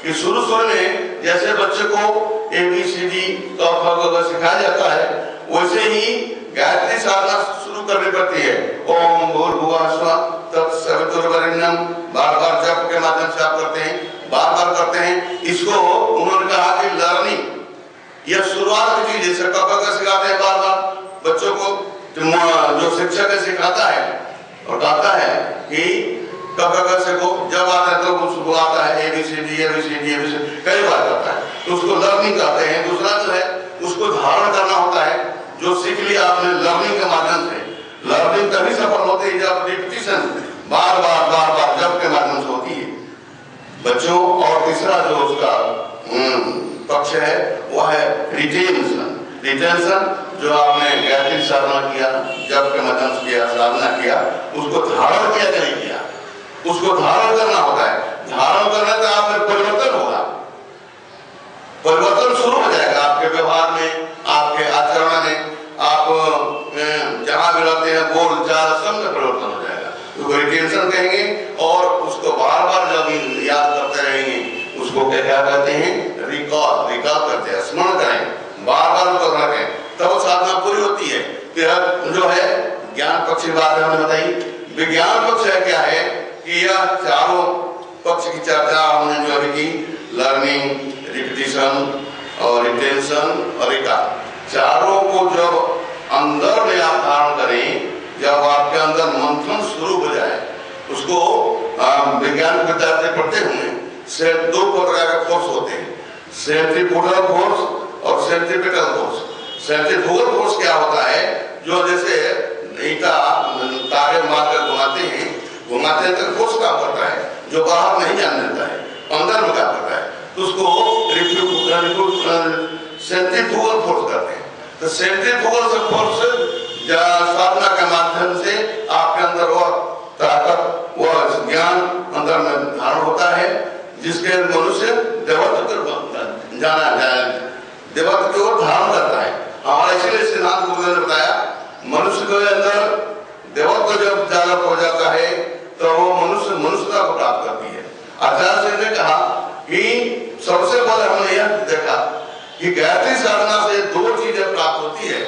कि शुरू में जैसे बच्चे को ABCD सिखाया जाता है, वैसे ही गायत्री साधना शुरू करनी पड़ती है। ओम भूर्भुवः स्वः तत्सवितुर्वरेण्यं बार बार जप के माध्यम से आप करते हैं, बार बार करते हैं। इसको उन्होंने कहा कि लर्निंग यह शुरुआत की चीज, जैसे क सिखाते हैं बार बार बच्चों को, जो शिक्षक सिखाता है और कहता है कि क से को जब आता है तो उसको आता है ABCD कई बार करता है, तो उसको लर्निंग कहते हैं। दूसरा जो है उसको धारण करना होता है, जो सीख लिया आपने लर्निंग के माध्यम से। लर्निंग तभी सफल होती है जब रिपीटिशन बार बार जब के माध्यम से होती है बच्चों। और तीसरा जो उसका पक्ष है वह है रिटेंशन। जो आपने गायत्री साधना किया, जब के माध्यम से किया, साधना किया, उसको धारण किया कि नहीं किया, उसको धारण करना होता है। धारण करने से आप में परिवर्तन होगा, परिवर्तन शुरू हो जाएगा आपके व्यवहार में, आपके आचरण में, आप जहां भी रहते हैं बोल चाल सब में परिवर्तन हो जाएगा। तो रिटेंशन कहेंगे और उसको बार बार जब याद करते रहेंगे उसको क्या कहते हैं, रिकॉल करते हैं, स्मरण करें, बार बार उसको रखें, तब साधना पूरी होती है। फिर जो है ज्ञान पक्ष की बात हमने बताई। विज्ञान पक्ष है क्या है कि यह चारों पक्ष की चर्चा हमने जो अभी की, लर्निंग, रिपीटिशन और रिटेंशन और रिकॉल, चारों को जब अंदर में आप धारण करें, जब आपके अंदर मंथन शुरू हो जाए, उसको विज्ञान विद्यार्थी पढ़ते हुए से दो प्रकार के फोर्स होते हैं, सेंट्रीफ्यूगल फोर्स और सेंट्रीपिटल फोर्स। सेंट्रीफ्यूगल फोर्स क्या होता है, जो जैसे ईटा तारे मारकर घुमाते हैं तो फोर्स काम करता है, जो बाहर नहीं जाने देता है, अंदर में काम करता है, तो उसको सेंट्रीफ्यूगल फोर्स करते हैं। तो सेंट्रीफ्यूगल फोर्स साधना के माध्यम से आपके अंदर वह ताकत, वह ज्ञान अंदर में धारण होता है, जिसके मनुष्य देवत्व देवत्व की ओर धारण करता है। हमारा इसीलिए सिद्धांत गुरुदेव ने बताया, मनुष्य के अंदर देवत्व जब जागृत हो जाता है तो वो मनुष्यता को प्राप्त करती है। आचार्य जी ने कहा कि सबसे पहले हमने यह देखा कि गायत्री साधना से दो चीजें प्राप्त होती है।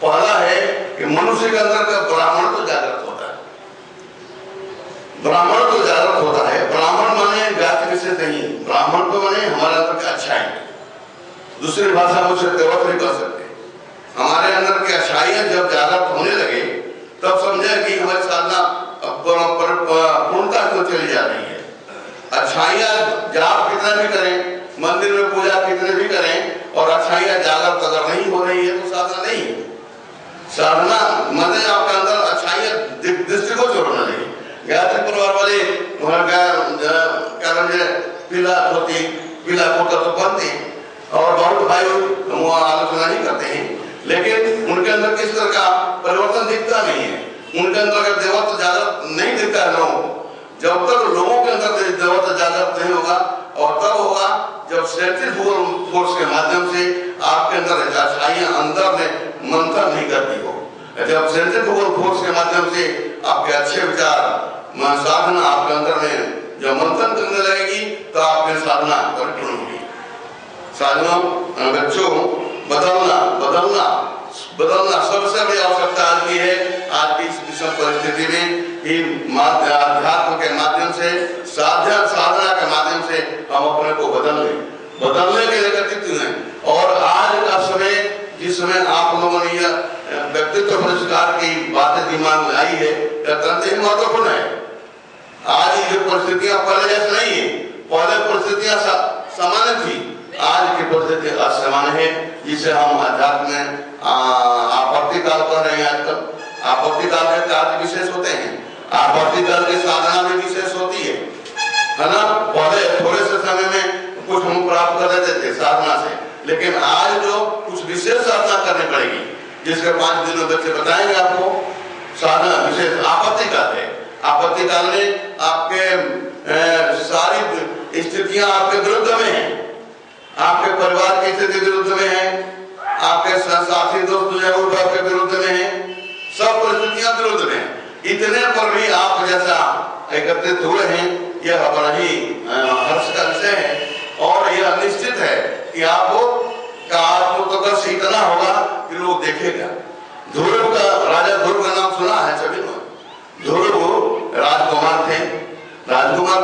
पहला है कि मनुष्य के अंदर का ब्राह्मण तो जागृत होता है, ब्राह्मण तो जागृत होता है। ब्राह्मण माने गायत्री से नहीं, ब्राह्मण तो माने हमारे अंदर का अच्छाई, दूसरी भाषा में उसे देवत्व नहीं कर सकते। हमारे अंदर की अच्छाइयां जब जागृत होने लगे तब समझे कि हमारी साधना पूर्णता क्यों चली जा रही है। अच्छाइयां जाप कितना भी करें, मंदिर में पूजा कितने भी करें, और अच्छाइयां जागृत अगर नहीं हो रही है तो साधना नहीं है। साधना मतलब आपके अंदर अच्छाइयां दृष्टिगोचर होना चाहिए। गायत्री परिवार वाले पीला धोती पीला कुर्ता तो पहनते हैं और बहुत भाई आलोचना नहीं करते हैं, लेकिन उनके अंदर किस तरह का परिवर्तन दिखता नहीं है। उनके अंदर अगर देवत्व जागृत नहीं दिखता है लोगों को, जब तक लोगों के अंदर देवत्व जागृत नहीं होगा, और तब होगा जब सेंट्रीफ्यूगल फोर्स के माध्यम से आपके अंदर अच्छाइयां अंदर में मंथन नहीं करती हो। जब सेंट्रीफ्यूगल फोर्स के माध्यम से आपके अच्छे विचार साधना आपके अंदर में जब मंथन करने लगेगी तो आपकी साधना परिपूर्ण होगी। साधना बच्चों बदलना सबसे बड़ी आवश्यकता आज की है। आज की इस विषम परिस्थिति में अध्यात्म के माध्यम से, साधना के माध्यम से हम अपने को बदलने के लिए गतित्व हैं। और आज का समय, जिस समय आप लोगों ने यह व्यक्तित्व पुरस्कार की बातें दिमाग में आई है, यह अत्यंत ही महत्वपूर्ण है। आज की जो परिस्थितियां पहले जैसे नहीं है, पहले परिस्थितियां सामान्य थी, आज की परिस्थिति असामान्य है, जिसे हम अध्यात्म में आपत्ति काल कह रहे हैं। आजकल आपत्ति काल के कार्य विशेष होते हैं, आपत्ति काल की साधना भी विशेष होती है ना। पहले थोड़े से समय में कुछ हम प्राप्त कर लेते थे साधना से, लेकिन आज जो कुछ विशेष साधना करनी पड़ेगी, जिसके 5 दिनों बच्चे बताएंगे आपको। साधना विशेष आपत्ति काल है। आपत्ति काल में आपके सारी स्थितियां आपके विरुद्ध में हैं, आपके परिवार की स्थिति विरुद्ध में है, आपके साथी दोस्त जो है वो आपके विरुद्ध में है, सब परिस्थितियां विरुद्ध में। इतने पर भी आप जैसा एकत्रित हुए हैं, यह बड़ा ही हर्ष का विषय है है कि आपको का आत्मोत्कर्ष इतना होगा कि लोग देखेगा। ध्रुव का, राजा ध्रुव का नाम सुना है सभी ने। ध्रुव राजकुमार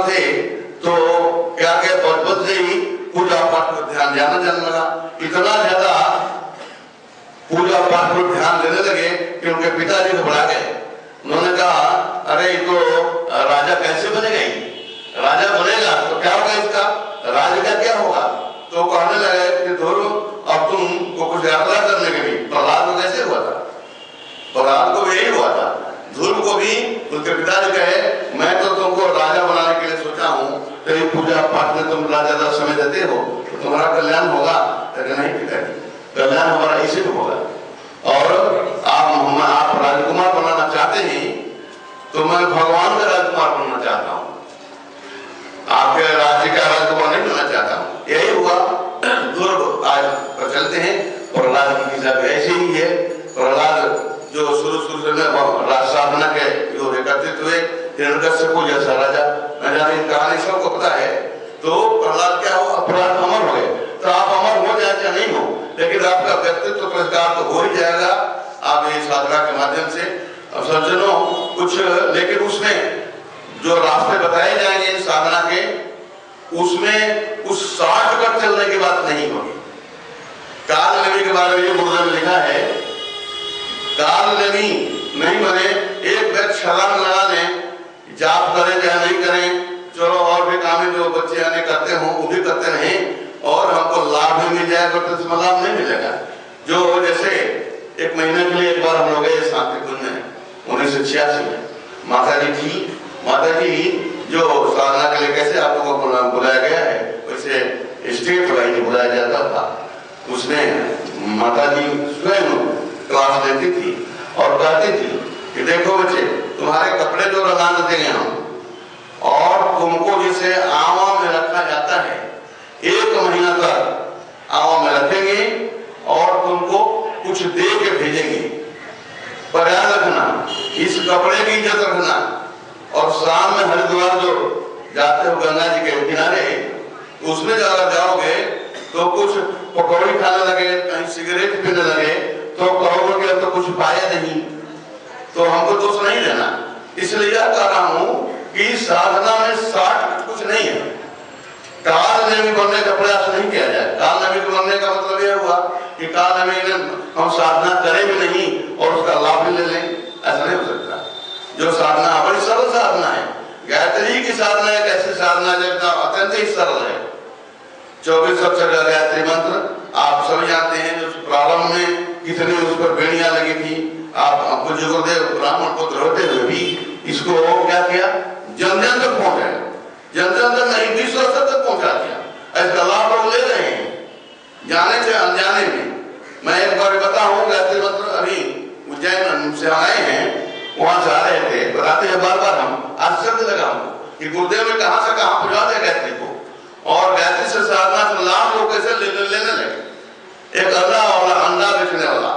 थे तो क्या क्या बचपन से ही पूजा पाठ पर ध्यान जाने लगा। इतना ज्यादा पूजा पाठ पर ध्यान देने लगे कि उनके पिताजी घबरा गए। उन्होंने कहा अरे तो राजा कैसे बनेगा? राजा बनेगा तो क्या होगा, इसका राज्य का क्या होगा? तो कहने लगे कि ध्रुव अब तुमको कुछ यात्रा करने के लिए। प्रहलाद को कैसे हुआ था? प्रहलाद को यही हुआ था। ध्रुव को भी उनके पिताजी कहे मैं तो तुमको राजा बनाने के लिए सोचा हूँ, तो ये पूजा पाठ में तुम राजा समय देते हो तो तुम्हारा कल्याण होगा। नहीं पिताजी, कल्याण हमारा इसी में होगा। और आप राजकुमार बनाना चाहते हैं तो मैं भगवान का राजकुमार बनना चाहता हूँ, आपके राज्य का राजकुमार नहीं बनना चाहता हूँ। यही हुआ। ध्रुव आज पर चलते हैं। प्रहलाद की किस्सा भी ऐसे ही है। प्रहलाद जो शुरू से राज साधना के जो एकत्रित हुए, हिरण्यकश्यप जैसा राजा, न जाने कहानी सबको पता है। तो प्रहलाद क्या हो, अपराध अमर हो गए। तो आप अमर हो जाए या नहीं हो, लेकिन आपका व्यक्तित्व पुरस्कार तो हो ही जाएगा आप ये साधना के माध्यम से। अब सज्जनों कुछ, लेकिन उसमें जो रास्ते बताए जाएंगे इन साधना के, उसमें उस शॉर्टकट चलने की बात नहीं होगी। काल नवी के बारे में गुरुदेव ने लिखा है, काल नवी नहीं बने एक व्यक्ति छलांग लगा लें, जाप करें या नहीं करें, चलो और भी काम जो बच्चे आने करते हों वो भी करते रहें और हमको लाभ भी मिल जाएगा, तो इसमें लाभ नहीं मिलेगा। जो जैसे एक महीने के लिए एक बार हम लोग गए शांति कुंज में 1986 में, माता जी थी। माता जी जो साधना के लिए कैसे आप लोगों को बुलाया गया है वैसे स्टेट वाइज बुलाया जाता था। उसमें माता जी स्वयं क्लास लेती थी और कहती थी कि देखो बच्चे, तुम्हारे कपड़े जो रंगा देंगे हम और तुमको जिसे आवा में रखा जाता है 1 महीना तक आवा में रखेंगे और तुमको कुछ दे के भेजेंगे। पर याद रखना, इस कपड़े की इज्जत रखना। और शाम में हरिद्वार जो जाते हो गंगा जी के किनारे, उसमें अगर जाओगे तो कुछ पकौड़ी खाने लगे, कहीं सिगरेट पीने लगे तो कहोगे कि अब तो कुछ पाया नहीं, तो हमको दोष नहीं देना। इसलिए यह कह रहा हूं कि साधना में शॉर्टकट कुछ नहीं है। काल नवी बनने का प्रयास नहीं किया जाए। काल नवी बनने का मतलब यह हुआ कि काल नवी में हम साधना करें भी नहीं और उसका लाभ भी ले लें, ऐसा नहीं हो सकता। जो साधना बड़ी सरल साधना है। गायत्री की साधना एक ऐसी साधना है जो अत्यंत ही सरल है। 24 अक्षर का गायत्री मंत्र आप सभी जानते हैं। जो प्रारंभ में कितनी उस पर बेड़ियां लगी थी, आप पूज्य गुरुदेव ब्राह्मण पुत्र होते हुए भी इसको क्या किया, जन जन तक पहुंचाया। जन जन तक नहीं, विश्व स्तर तक पहुंचा दिया। ऐसा लाभ लोग ले रहे हैं जाने से अनजाने में। मैं एक बार बताऊं, गायत्री मंत्र अभी उज्जैन से आए हैं, वहां जा रहे थे, बताते हैं बार बार हम आश्चर्य लगा कि गुरुदेव ने कहां से कहां पहुंचा दिया गायत्री को। और गायत्री से साधना से लाभ लोग कैसे लेने लगे। एक अंडा बेचने वाला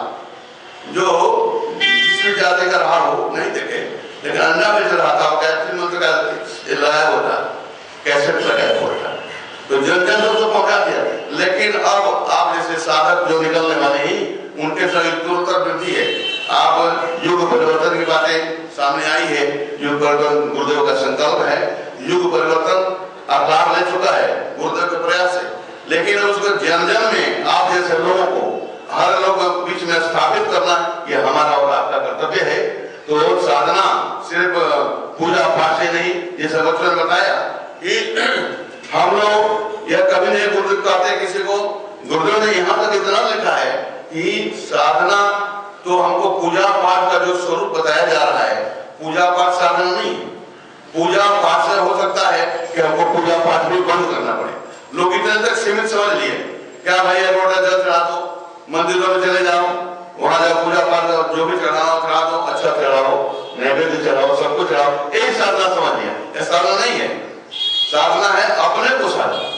जो जिसमें जाते का रहा हो नहीं देखे, लेकिन अंडा बेच रहा था और गायत्री मंत्र का लगाया होता, कैसेट लगाया होता, तो जन जन तो पहुंचा दिया। लेकिन अब आप जैसे साधक जो निकलने वाले ही, उनके संग तुरंत वृद्धि है। आप युग परिवर्तन की बातें सामने आई है। युग परिवर्तन गुरुदेव का संकल्प है। युग परिवर्तन आकार ले चुका है गुरुदेव के प्रयास से, लेकिन उसको जन जन में आप जैसे लोगों को, हर लोग के बीच में स्थापित करना ये हमारा और आपका कर्तव्य है। तो साधना सिर्फ पूजा पाठ से नहीं, जैसे बच्चों ने बताया कि हम लोग यह कभी नहीं गुरुदेव कहते किसी को। गुरुदेव ने यहाँ तक इतना लिखा है कि साधना तो हमको पूजा पाठ का जो स्वरूप बताया जा रहा है, पूजा पाठ साधना नहीं। पूजा पाठ से हो सकता है कि हमको पूजा पाठ भी बंद करना पड़े। लोग इतने तक सीमित समझ लिए, क्या भाई रोड जल चढ़ा दो, मंदिरों में चले जाओ, वहां जाओ पूजा पाठ जो भी चढ़ाओ चढ़ा दो, अच्छा चढ़ाओ, नैवेद्य चढ़ाओ, सब कुछ चढ़ाओ, यही साधना समझ लिया। यह साधना नहीं है। साधना है अपने को साधना।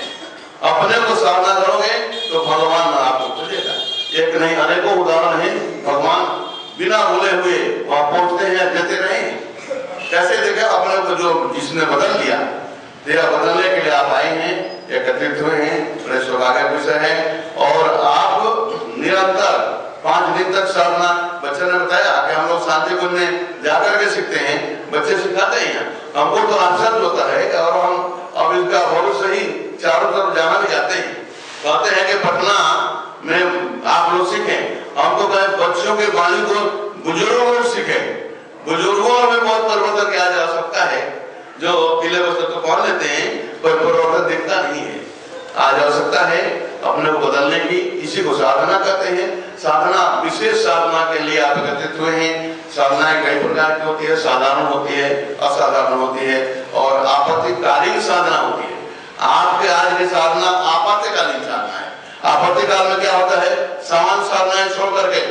अपने को साधना करोगे तो भगवान आपको खुलेगा। एक नहीं अनेकों उदाहरण है। भगवान बिना बोले हुए वहां पहुंचते हैं, देते रहे। कैसे देखे अपने को, जो जिसने बदल दिया, तेरा बदलने के लिए आप आए हैं, एकत्रित हुए हैं, बड़े सौभाग्य सीखते हैं, बच्चे सिखाते हैं। हमको तो आश्चर्य होता है और हम अब इसका भविष्य ही चारों तरफ जाना भी चाहते हैं। कहते हैं कि पटना में आप लोग सीखें, हम तो कहें बच्चों के वाणी को बुजुर्गों को सीखें। बुजुर्गों में बहुत परिवर्तन किया जा सकता है, जो किले वस्त्र तो पहन लेते हैं पर परिवर्तन दिखता नहीं है। आ जा सकता है अपने को बदलने की, इसी को साधना कहते हैं। साधना विशेष साधना के लिए आप एकत्रित हुए हैं। साधनाएं कई प्रकार की होती है, साधारण होती है, असाधारण होती है और आपत्तिकालीन साधना होती है। आपके आज की साधना आपातकालीन साधना है। आपातकाल में क्या होता है, सामान्य साधनाएं छोड़ करके